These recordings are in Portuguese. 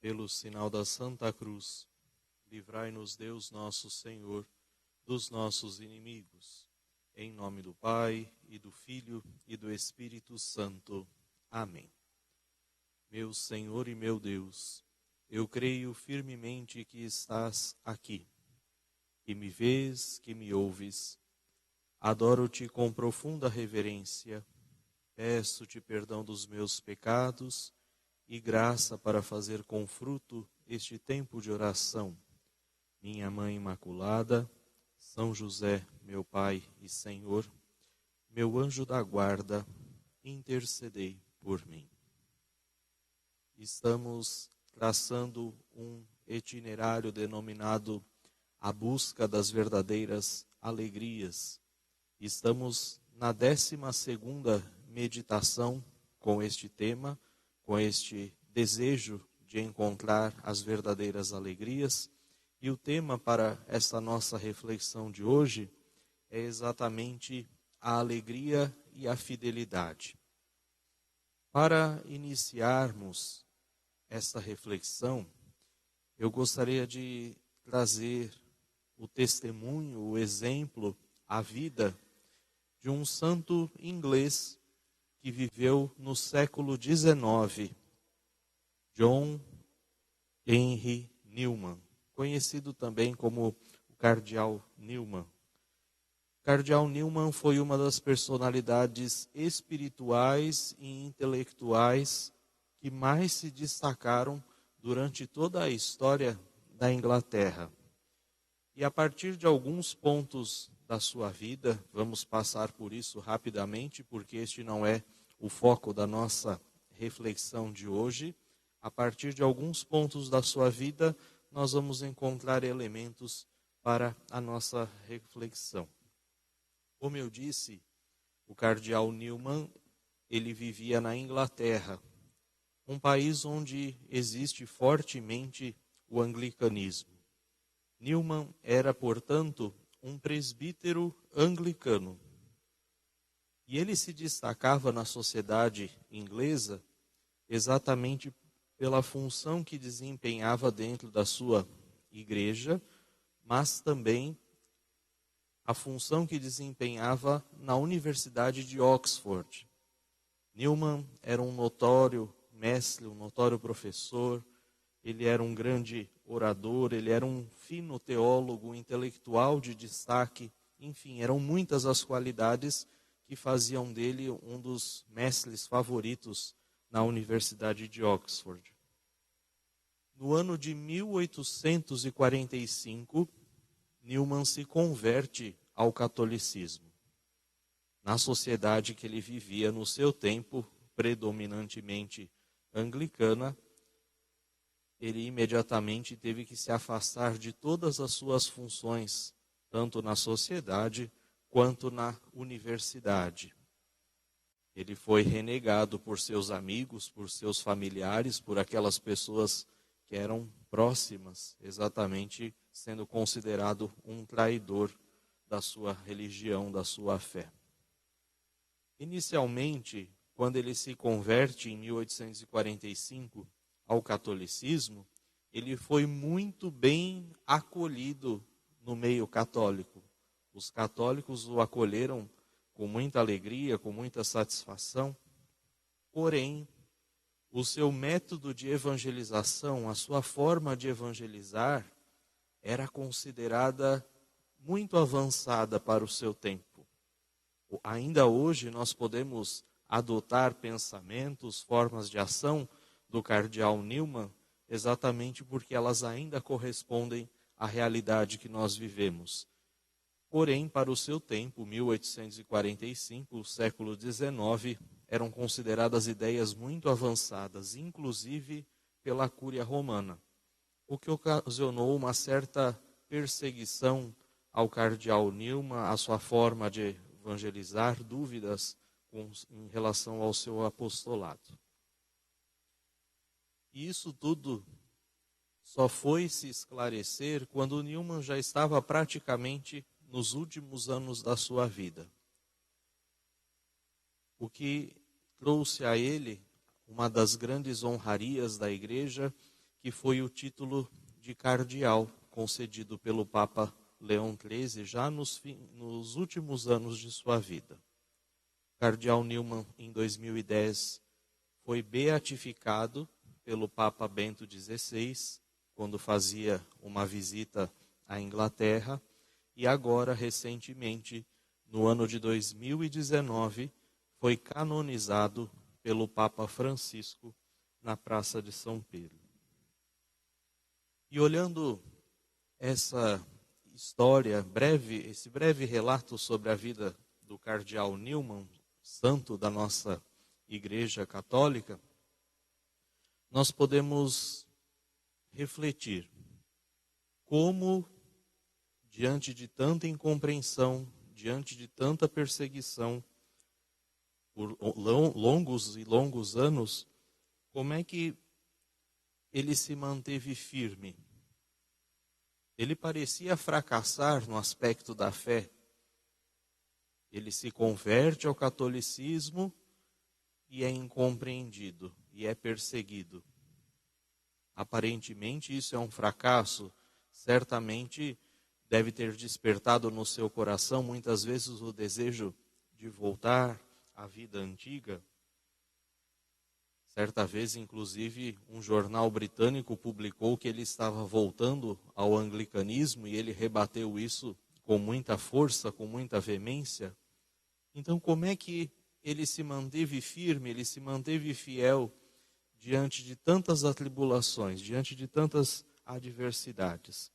Pelo sinal da Santa Cruz, livrai-nos Deus nosso Senhor dos nossos inimigos. Em nome do Pai, e do Filho, e do Espírito Santo. Amém. Meu Senhor e meu Deus, eu creio firmemente que estás aqui, que me vês, que me ouves. Adoro-te com profunda reverência, peço-te perdão dos meus pecados e graça para fazer com fruto este tempo de oração. Minha Mãe Imaculada, São José, meu Pai e Senhor, meu anjo da guarda, intercedei por mim. Estamos traçando um itinerário denominado A Busca das Verdadeiras Alegrias. Estamos na 12ª meditação com este tema, com este desejo de encontrar as verdadeiras alegrias. E o tema para esta nossa reflexão de hoje é exatamente a alegria e a fidelidade. Para iniciarmos esta reflexão, eu gostaria de trazer o testemunho, o exemplo, a vida de um santo inglês que viveu no século XIX, John Henry Newman, conhecido também como o Cardeal Newman. O Cardeal Newman foi uma das personalidades espirituais e intelectuais que mais se destacaram durante toda a história da Inglaterra. E a partir de alguns pontos da sua vida, vamos passar por isso rapidamente, porque este não é o foco da nossa reflexão de hoje. A partir de alguns pontos da sua vida, nós vamos encontrar elementos para a nossa reflexão. Como eu disse, o Cardeal Newman, ele vivia na Inglaterra, um país onde existe fortemente o anglicanismo. Newman era, portanto, um presbítero anglicano. E ele se destacava na sociedade inglesa exatamente pela função que desempenhava dentro da sua igreja, mas também a função que desempenhava na Universidade de Oxford. Newman era um notório mestre, um notório professor, ele era um grande orador, ele era um fino teólogo, intelectual de destaque, enfim, eram muitas as qualidades que faziam dele um dos mestres favoritos na Universidade de Oxford. No ano de 1845, Newman se converte ao catolicismo. Na sociedade que ele vivia no seu tempo, predominantemente anglicana, ele imediatamente teve que se afastar de todas as suas funções, tanto na sociedade quanto na universidade. Ele foi renegado por seus amigos, por seus familiares, por aquelas pessoas que eram próximas, exatamente sendo considerado um traidor da sua religião, da sua fé. Inicialmente, quando ele se converte em 1845 ao catolicismo, ele foi muito bem acolhido no meio católico. Os católicos o acolheram com muita alegria, com muita satisfação. Porém, o seu método de evangelização, a sua forma de evangelizar, era considerada muito avançada para o seu tempo. Ainda hoje nós podemos adotar pensamentos, formas de ação do Cardeal Newman, exatamente porque elas ainda correspondem à realidade que nós vivemos. Porém, para o seu tempo, 1845, o século XIX, eram consideradas ideias muito avançadas, inclusive pela Cúria Romana, o que ocasionou uma certa perseguição ao Cardeal Newman, à sua forma de evangelizar, dúvidas em relação ao seu apostolado. E isso tudo só foi se esclarecer quando Newman já estava praticamente nos últimos anos da sua vida. O que trouxe a ele uma das grandes honrarias da igreja, que foi o título de cardeal concedido pelo Papa Leão XIII já nos últimos anos de sua vida. Cardeal Newman, em 2010, foi beatificado pelo Papa Bento XVI, quando fazia uma visita à Inglaterra, e agora, recentemente, no ano de 2019, foi canonizado pelo Papa Francisco na Praça de São Pedro. E olhando essa história breve, esse breve relato sobre a vida do cardeal Newman, santo da nossa Igreja Católica, nós podemos refletir como, diante de tanta incompreensão, diante de tanta perseguição, por longos e longos anos, como é que ele se manteve firme? Ele parecia fracassar no aspecto da fé. Ele se converte ao catolicismo e é incompreendido, e é perseguido. Aparentemente isso é um fracasso. Certamente deve ter despertado no seu coração muitas vezes o desejo de voltar à vida antiga. Certa vez, inclusive, um jornal britânico publicou que ele estava voltando ao anglicanismo e ele rebateu isso com muita força, com muita veemência. Então, como é que ele se manteve firme, ele se manteve fiel diante de tantas atribulações, diante de tantas adversidades?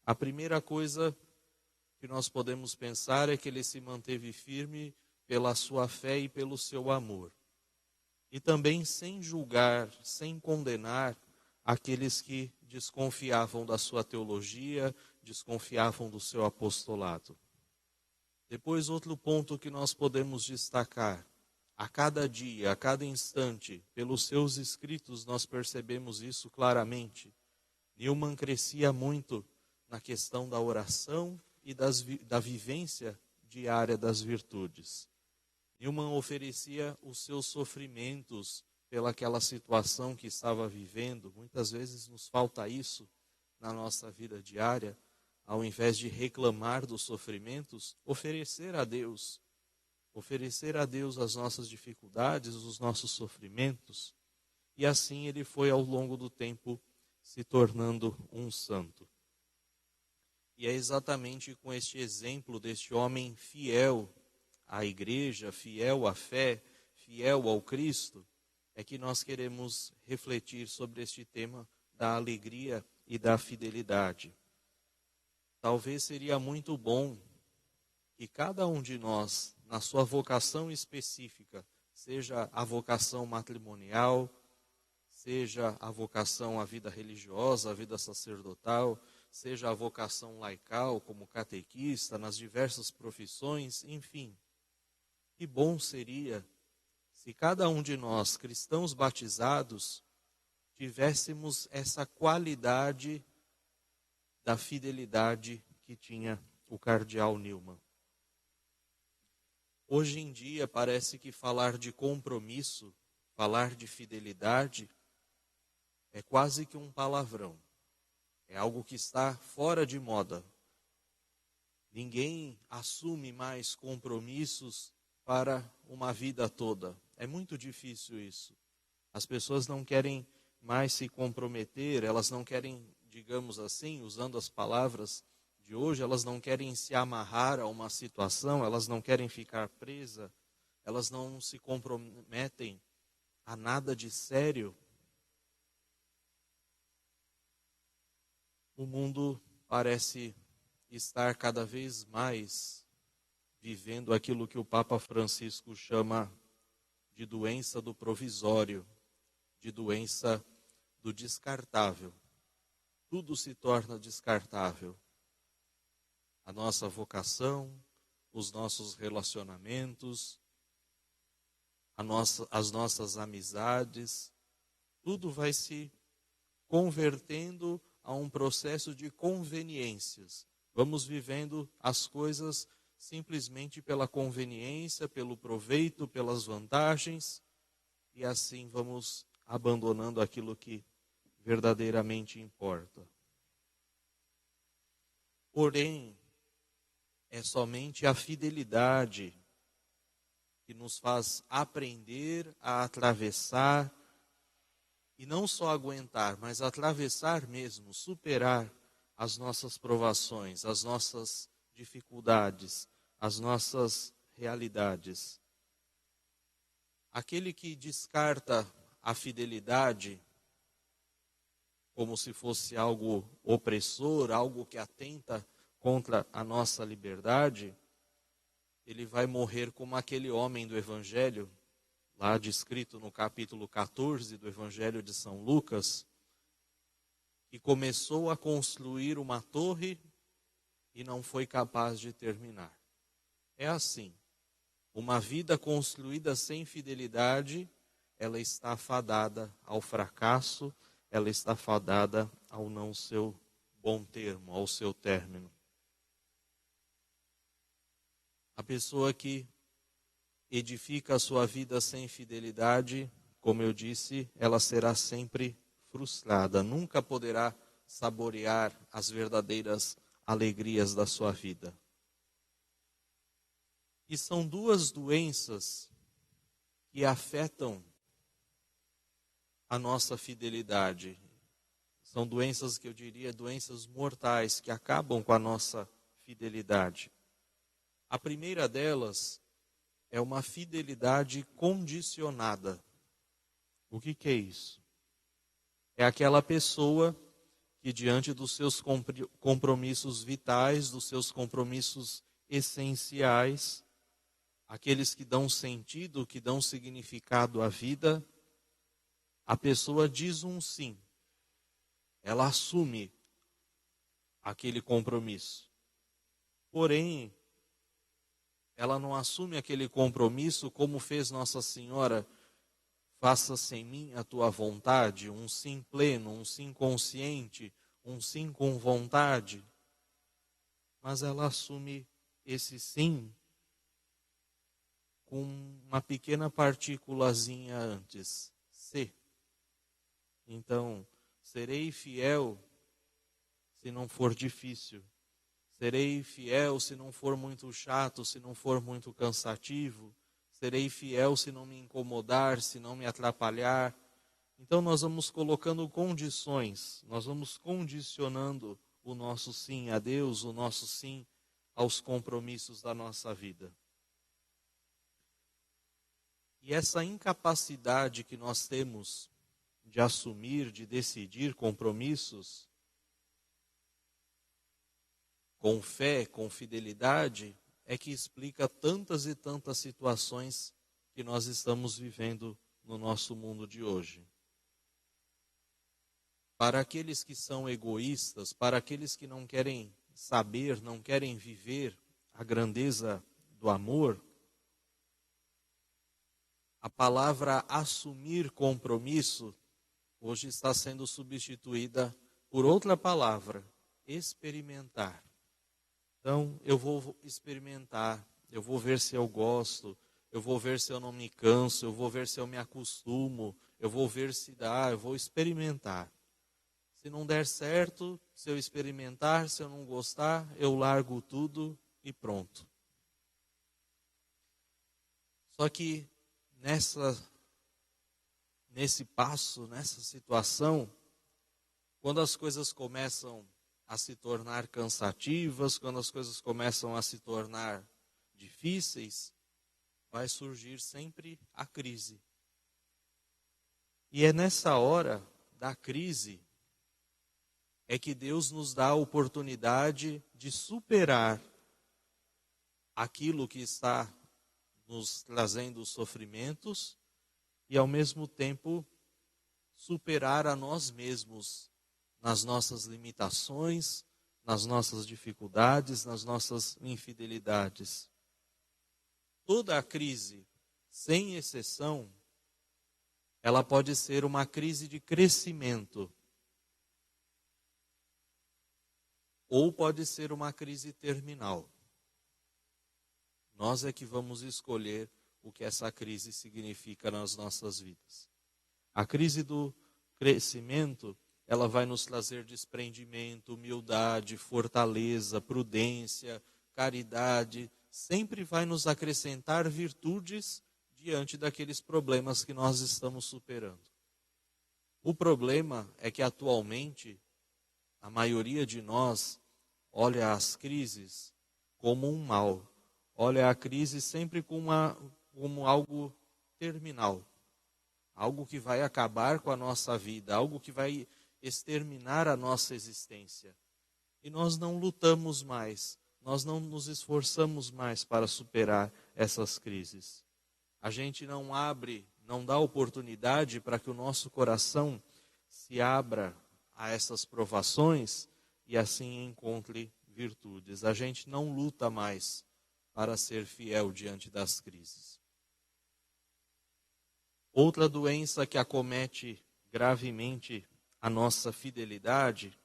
A primeira coisa que nós podemos pensar é que ele se manteve firme pela sua fé e pelo seu amor. E também sem julgar, sem condenar aqueles que desconfiavam da sua teologia, desconfiavam do seu apostolado. Depois, outro ponto que nós podemos destacar: a cada dia, a cada instante, pelos seus escritos nós percebemos isso claramente. Newman crescia muito na questão da oração e da vivência diária das virtudes. Newman oferecia os seus sofrimentos pelaquela situação que estava vivendo. Muitas vezes nos falta isso na nossa vida diária. Ao invés de reclamar dos sofrimentos, oferecer a Deus as nossas dificuldades, os nossos sofrimentos. E assim ele foi ao longo do tempo se tornando um santo. E é exatamente com este exemplo deste homem fiel à igreja, fiel à fé, fiel ao Cristo, é que nós queremos refletir sobre este tema da alegria e da fidelidade. Talvez seria muito bom que cada um de nós, na sua vocação específica, seja a vocação matrimonial, seja a vocação à vida religiosa, à vida sacerdotal, seja a vocação laical, como catequista, nas diversas profissões, enfim. Que bom seria se cada um de nós, cristãos batizados, tivéssemos essa qualidade da fidelidade que tinha o cardeal Newman. Hoje em dia parece que falar de compromisso, falar de fidelidade, é quase que um palavrão. É algo que está fora de moda. Ninguém assume mais compromissos para uma vida toda. É muito difícil isso. As pessoas não querem mais se comprometer, elas não querem, digamos assim, usando as palavras de hoje, elas não querem se amarrar a uma situação, elas não querem ficar presas, elas não se comprometem a nada de sério. O mundo parece estar cada vez mais vivendo aquilo que o Papa Francisco chama de doença do provisório, de doença do descartável. Tudo se torna descartável. A nossa vocação, os nossos relacionamentos, as nossas amizades, tudo vai se convertendo a um processo de conveniências. Vamos vivendo as coisas simplesmente pela conveniência, pelo proveito, pelas vantagens, e assim vamos abandonando aquilo que verdadeiramente importa. Porém, é somente a fidelidade que nos faz aprender a atravessar, e não só aguentar, mas atravessar mesmo, superar as nossas provações, as nossas dificuldades, as nossas realidades. Aquele que descarta a fidelidade como se fosse algo opressor, algo que atenta contra a nossa liberdade, ele vai morrer como aquele homem do Evangelho, lá descrito no capítulo 14 do Evangelho de São Lucas, que começou a construir uma torre e não foi capaz de terminar. É assim, uma vida construída sem fidelidade, ela está fadada ao fracasso, ela está fadada ao não seu bom termo, ao seu término. A pessoa que edifica a sua vida sem fidelidade, como eu disse, ela será sempre frustrada, nunca poderá saborear as verdadeiras alegrias da sua vida. E são duas doenças que afetam a nossa fidelidade. São doenças que eu diria doenças mortais que acabam com a nossa fidelidade. A primeira delas é uma fidelidade condicionada. O que é isso? É aquela pessoa que diante dos seus compromissos vitais, dos seus compromissos essenciais, aqueles que dão sentido, que dão significado à vida, a pessoa diz um sim. Ela assume aquele compromisso. Porém, ela não assume aquele compromisso como fez Nossa Senhora, faça-se em mim a tua vontade, um sim pleno, um sim consciente, um sim com vontade. Mas ela assume esse sim com uma pequena partículazinha antes, se. Então, serei fiel se não for difícil. Serei fiel se não for muito chato, se não for muito cansativo. Serei fiel se não me incomodar, se não me atrapalhar. Então nós vamos colocando condições, nós vamos condicionando o nosso sim a Deus, o nosso sim aos compromissos da nossa vida. E essa incapacidade que nós temos de assumir, de decidir compromissos, com fé, com fidelidade, é que explica tantas e tantas situações que nós estamos vivendo no nosso mundo de hoje. Para aqueles que são egoístas, para aqueles que não querem saber, não querem viver a grandeza do amor, a palavra assumir compromisso hoje está sendo substituída por outra palavra, experimentar. Então, eu vou experimentar, eu vou ver se eu gosto, eu vou ver se eu não me canso, eu vou ver se eu me acostumo, eu vou ver se dá, eu vou experimentar. Se não der certo, se eu experimentar, se eu não gostar, eu largo tudo e pronto. Só que nesse passo, nessa situação, quando as coisas começam a se tornar cansativas, quando as coisas começam a se tornar difíceis, vai surgir sempre a crise. E é nessa hora da crise é que Deus nos dá a oportunidade de superar aquilo que está nos trazendo sofrimentos e, ao mesmo tempo, superar a nós mesmos nas nossas limitações, nas nossas dificuldades, nas nossas infidelidades. Toda a crise, sem exceção, ela pode ser uma crise de crescimento, ou pode ser uma crise terminal. Nós é que vamos escolher o que essa crise significa nas nossas vidas. A crise do crescimento ela vai nos trazer desprendimento, humildade, fortaleza, prudência, caridade, sempre vai nos acrescentar virtudes diante daqueles problemas que nós estamos superando. O problema é que atualmente a maioria de nós olha as crises como um mal, olha a crise sempre como algo terminal, algo que vai acabar com a nossa vida, algo que vai exterminar a nossa existência. E nós não lutamos mais, nós não nos esforçamos mais para superar essas crises. A gente não abre, não dá oportunidade para que o nosso coração se abra a essas provações e assim encontre virtudes. A gente não luta mais para ser fiel diante das crises. Outra doença que acomete gravemente a nossa fidelidade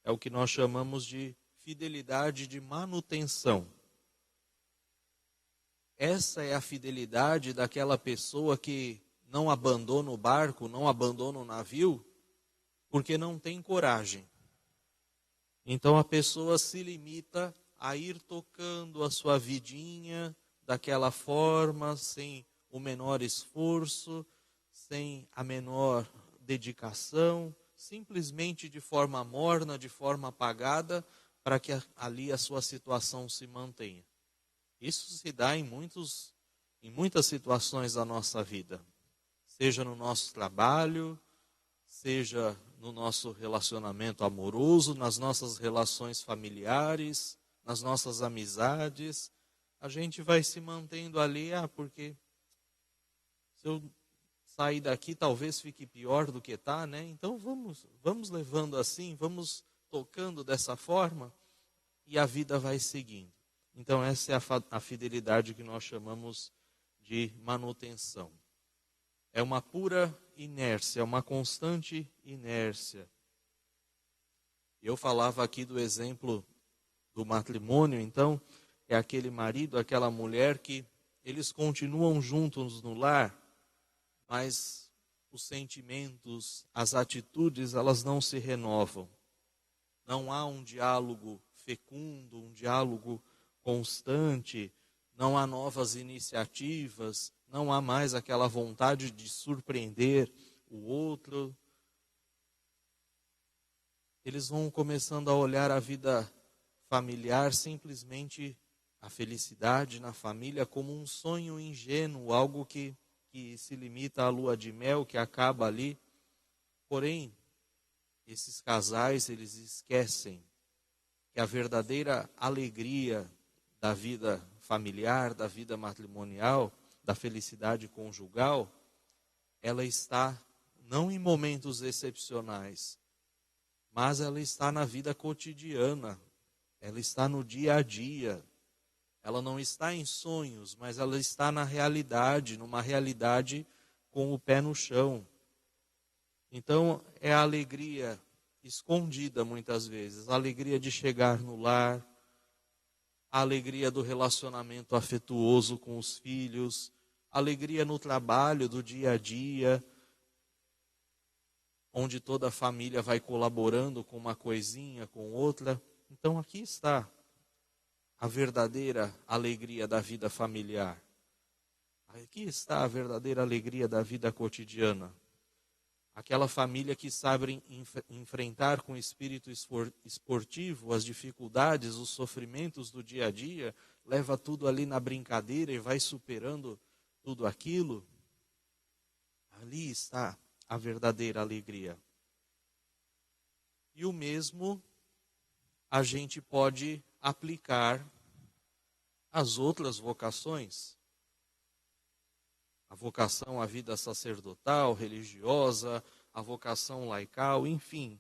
é o que nós chamamos de fidelidade de manutenção. Essa é a fidelidade daquela pessoa que não abandona o barco, não abandona o navio, porque não tem coragem. Então a pessoa se limita a ir tocando a sua vidinha daquela forma, sem o menor esforço, sem a menor dedicação, simplesmente de forma morna, de forma apagada, para que ali a sua situação se mantenha. Isso se dá em muitas situações da nossa vida, seja no nosso trabalho, seja no nosso relacionamento amoroso, nas nossas relações familiares, nas nossas amizades. A gente vai se mantendo ali, porque se eu sair daqui talvez fique pior do que está, né? Então vamos levando assim, vamos tocando dessa forma e a vida vai seguindo. Então essa é a fidelidade que nós chamamos de manutenção. É uma pura inércia, é uma constante inércia. Eu falava aqui do exemplo do matrimônio, então, é aquele marido, aquela mulher que eles continuam juntos no lar, mas os sentimentos, as atitudes, elas não se renovam. Não há um diálogo fecundo, um diálogo constante, não há novas iniciativas, não há mais aquela vontade de surpreender o outro. Eles vão começando a olhar a vida familiar, simplesmente a felicidade na família, como um sonho ingênuo, algo que se limita à lua de mel, que acaba ali. Porém, esses casais, eles esquecem que a verdadeira alegria da vida familiar, da vida matrimonial, da felicidade conjugal, ela está não em momentos excepcionais, mas ela está na vida cotidiana, ela está no dia a dia. Ela não está em sonhos, mas ela está na realidade, numa realidade com o pé no chão. Então, é a alegria escondida muitas vezes, a alegria de chegar no lar, a alegria do relacionamento afetuoso com os filhos, a alegria no trabalho do dia a dia, onde toda a família vai colaborando com uma coisinha, com outra. Então, aqui está a verdadeira alegria da vida familiar. Aqui está a verdadeira alegria da vida cotidiana. Aquela família que sabe enfrentar com espírito esportivo as dificuldades, os sofrimentos do dia a dia, leva tudo ali na brincadeira e vai superando tudo aquilo. Ali está a verdadeira alegria. E o mesmo a gente pode aplicar às outras vocações. A vocação à vida sacerdotal, religiosa, a vocação laical, enfim,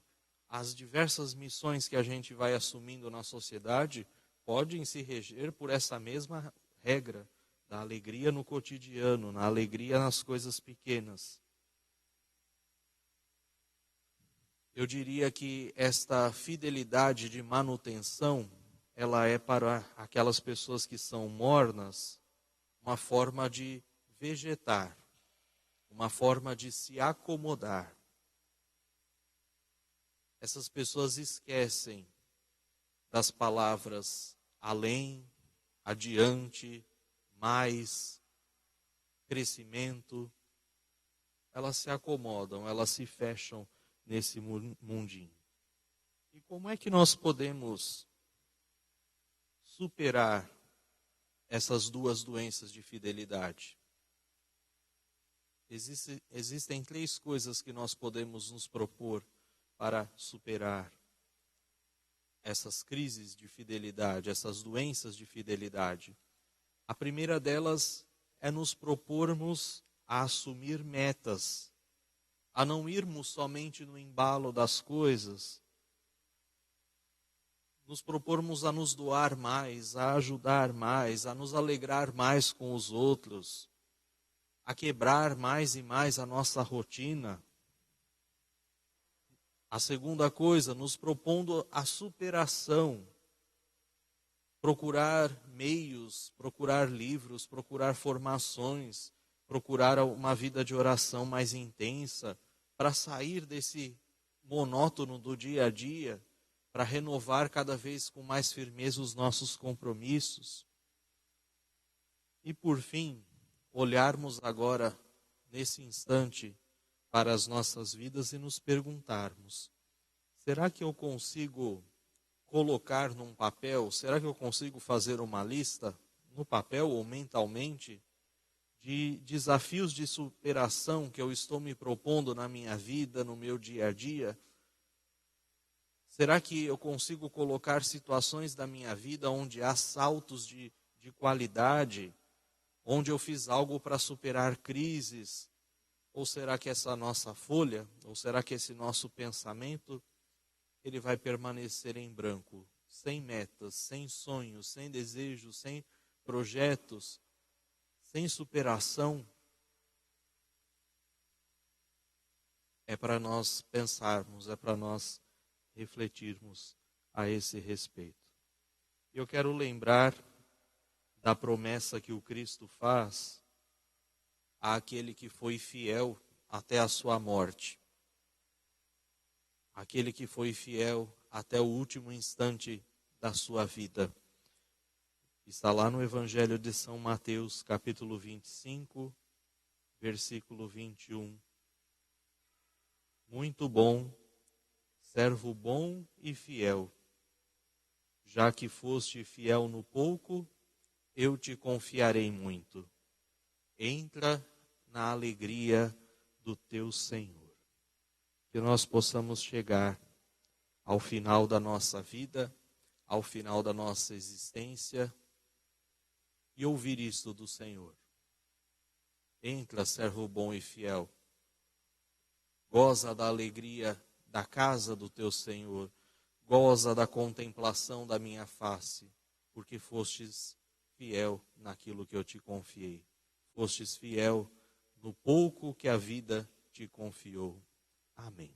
as diversas missões que a gente vai assumindo na sociedade podem se reger por essa mesma regra da alegria no cotidiano, na alegria nas coisas pequenas. Eu diria que esta fidelidade de manutenção, ela é para aquelas pessoas que são mornas, uma forma de vegetar, uma forma de se acomodar. essas pessoas esquecem das palavras além, adiante, mais, crescimento. Elas se acomodam, elas se fecham nesse mundinho. E como é que nós podemos superar essas duas doenças de fidelidade? Existem 3 coisas que nós podemos nos propor para superar essas crises de fidelidade, essas doenças de fidelidade. A primeira delas é nos propormos a assumir metas, a não irmos somente no embalo das coisas, nos propormos a nos doar mais, a ajudar mais, a nos alegrar mais com os outros, a quebrar mais e mais a nossa rotina. A segunda coisa, nos propondo a superação, procurar meios, procurar livros, procurar formações, procurar uma vida de oração mais intensa, para sair desse monótono do dia a dia, para renovar cada vez com mais firmeza os nossos compromissos. E por fim, olharmos agora, nesse instante, para as nossas vidas e nos perguntarmos: será que eu consigo colocar num papel, será que eu consigo fazer uma lista no papel ou mentalmente de desafios de superação que eu estou me propondo na minha vida, no meu dia a dia? Será que eu consigo colocar situações da minha vida onde há saltos de qualidade, onde eu fiz algo para superar crises? Ou será que essa nossa folha, ou será que esse nosso pensamento, ele vai permanecer em branco, sem metas, sem sonhos, sem desejos, sem projetos, sem superação? É para nós pensarmos, é para nós refletirmos a esse respeito. Eu quero lembrar da promessa que o Cristo faz àquele que foi fiel até a sua morte, aquele que foi fiel até o último instante da sua vida. Está lá no Evangelho de São Mateus, capítulo 25, versículo 21. Muito bom, servo bom e fiel. Já que foste fiel no pouco, eu te confiarei muito. Entra na alegria do teu Senhor. Que nós possamos chegar ao final da nossa vida, ao final da nossa existência, e ouvir isto do Senhor. Entra, servo bom e fiel. Goza da alegria da casa do teu Senhor. Goza da contemplação da minha face, porque fostes fiel naquilo que eu te confiei. Fostes fiel no pouco que a vida te confiou. Amém.